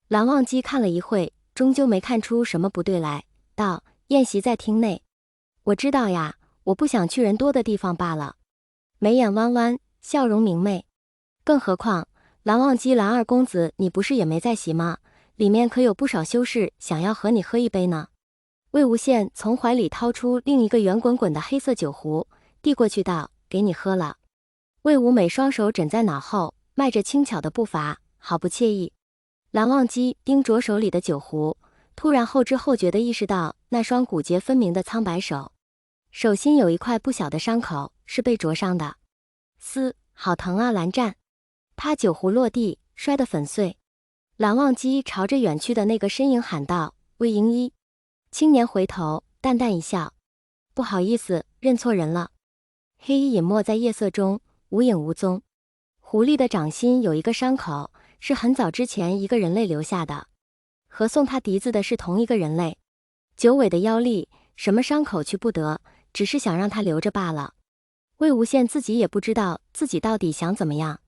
蓝忘机看了一会，终究没看出什么不对来，道：宴席在厅内。我知道呀，我不想去人多的地方罢了。眉眼弯弯，笑容明媚。更何况，蓝忘机蓝二公子，你不是也没在席吗？里面可有不少修士想要和你喝一杯呢。魏无羡从怀里掏出另一个圆滚滚的黑色酒壶，递过去道：给你喝了。魏无美双手枕在脑后，迈着轻巧的步伐，好不惬意。蓝忘机盯着手里的酒壶，突然后知后觉地意识到那双骨节分明的苍白手，手心有一块不小的伤口，是被灼伤的。嘶，好疼啊！蓝湛，他酒壶落地，摔得粉碎。蓝忘机朝着远去的那个身影喊道：魏营一。青年回头，淡淡一笑：不好意思，认错人了。黑衣隐没在夜色中，无影无踪。狐狸的掌心有一个伤口，是很早之前一个人类留下的，和送他笛子的是同一个人类。九尾的妖力，什么伤口去不得，只是想让他留着罢了。魏无羡自己也不知道自己到底想怎么样，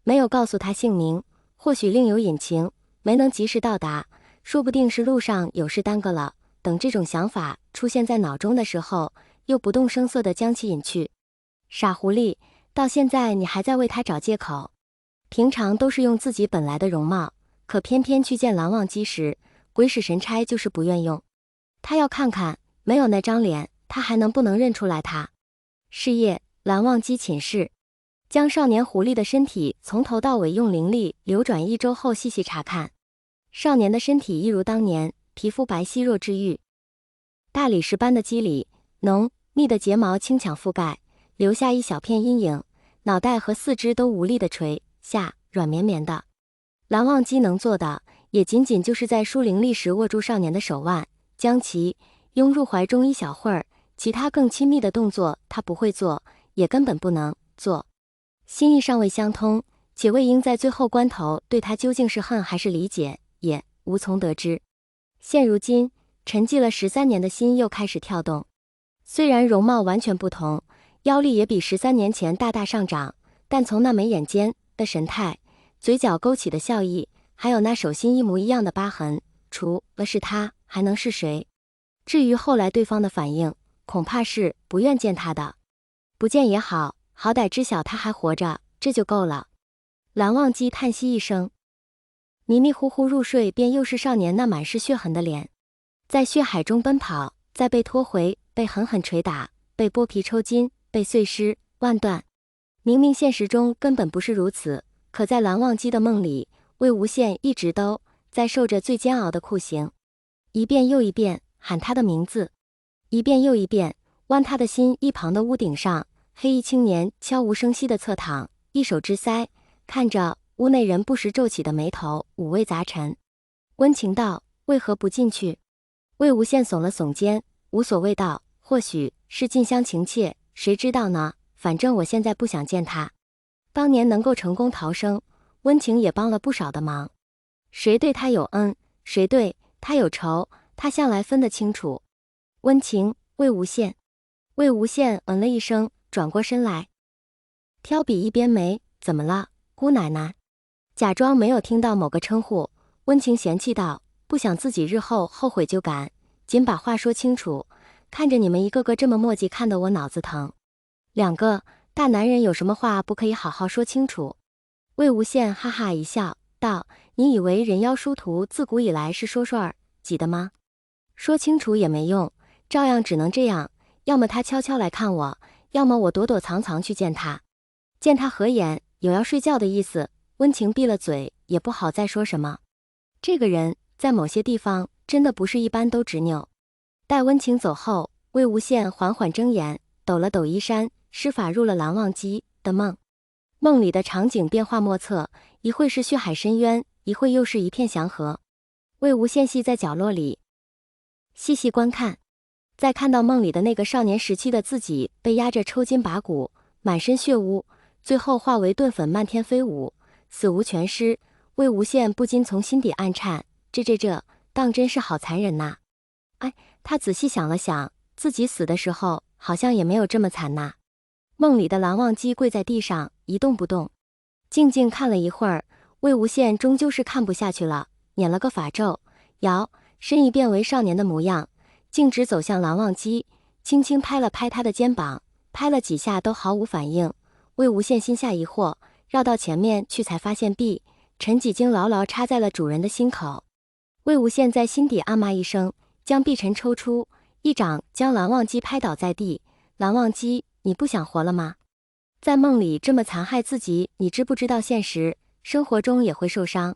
没有告诉他姓名，或许另有隐情，没能及时到达，说不定是路上有事耽搁了。等这种想法出现在脑中的时候，又不动声色地将其隐去。傻狐狸，到现在你还在为他找借口。平常都是用自己本来的容貌，可偏偏去见蓝忘机时，鬼使神差就是不愿用。他要看看，没有那张脸，他还能不能认出来他。是夜，蓝忘机寝室，将少年狐狸的身体从头到尾用灵力流转1周后细细查看。少年的身体一如当年，皮肤白皙若治愈，大理石般的肌理，浓密的睫毛轻巧覆盖，留下一小片阴影，脑袋和四肢都无力地垂下，软绵绵的。蓝忘机能做的，也仅仅就是在输灵力时握住少年的手腕，将其拥入怀中一小会儿，其他更亲密的动作他不会做，也根本不能做。心意尚未相通，且魏婴在最后关头对他究竟是恨还是理解，也无从得知。现如今，沉寂了13年的心又开始跳动。虽然容貌完全不同，妖力也比13年前大大上涨，但从那眉眼间的神态，嘴角勾起的笑意，还有那手心一模一样的疤痕，除了是他，还能是谁？至于后来对方的反应，恐怕是不愿见他的。不见也好，好歹知晓他还活着，这就够了。蓝忘机叹息一声，迷迷糊糊入睡，便又是少年那满是血痕的脸，在血海中奔跑，再被拖回，被狠狠捶打，被剥皮抽筋，被碎尸万段。明明现实中根本不是如此，可在蓝忘机的梦里，魏无羡一直都在受着最煎熬的酷刑，一遍又一遍喊他的名字，一遍又一遍剜他的心。一旁的屋顶上，黑衣青年悄无声息地侧躺，一手支腮，看着屋内人不时皱起的眉头，五味杂陈。温情道：为何不进去？魏无羡耸了耸肩，无所谓道：或许是近乡情怯，谁知道呢？反正我现在不想见他。当年能够成功逃生，温情也帮了不少的忙。谁对他有恩，谁对他有仇，他向来分得清楚。温情，魏无羡。魏无羡嗯了一声，转过身来，挑笔一边眉：怎么了，姑奶奶？假装没有听到某个称呼。温情嫌弃道：不想自己日后后悔就赶紧把话说清楚，看着你们一个个这么磨叽，看得我脑子疼。两个大男人有什么话不可以好好说清楚？魏无羡哈哈一笑，道：你以为人妖殊途自古以来是说说而已的吗？说清楚也没用，照样只能这样，要么他悄悄来看我，要么我躲躲藏藏去见他。见他合眼，有要睡觉的意思。温情闭了嘴，也不好再说什么。这个人在某些地方真的不是一般都执拗。待温情走后，魏无羡缓缓睁眼，抖了抖衣衫，施法入了蓝忘机的梦。梦里的场景变化莫测，一会是血海深渊，一会又是一片祥和。魏无羡系在角落里细细观看，再看到梦里的那个少年时期的自己被压着抽筋拔骨，满身血污，最后化为钝粉漫天飞舞，死无全尸。魏无羡不禁从心底暗颤，这当真是好残忍呐！哎，他仔细想了想，自己死的时候好像也没有这么惨呐。梦里的蓝忘机跪在地上一动不动，静静看了一会儿，魏无羡终究是看不下去了，捻了个法咒，摇身意变为少年的模样，径直走向蓝忘机，轻轻拍了拍他的肩膀，拍了几下都毫无反应。魏无羡心下疑惑，绕到前面去才发现臂陈几经牢牢插在了主人的心口。魏无羡在心底暗骂一声，将臂陈抽出，一掌将蓝忘机拍倒在地。蓝忘机，你不想活了吗？在梦里这么残害自己，你知不知道现实生活中也会受伤？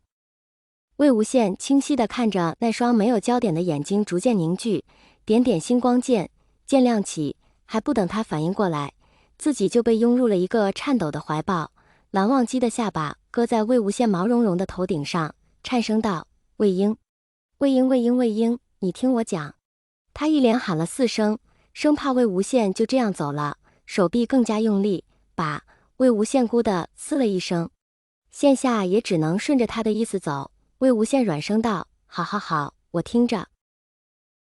魏无羡清晰地看着那双没有焦点的眼睛逐渐凝聚，点点星光渐亮起，还不等他反应过来，自己就被拥入了一个颤抖的怀抱。蓝忘机的下巴搁在魏无羡毛茸茸的头顶上，颤声道：魏婴，魏婴，魏婴，魏婴，你听我讲。他一连喊了4声，生怕魏无羡就这样走了，手臂更加用力，把魏无羡咕的呲了一声。羡下也只能顺着他的意思走。魏无羡软声道：好好好，我听着。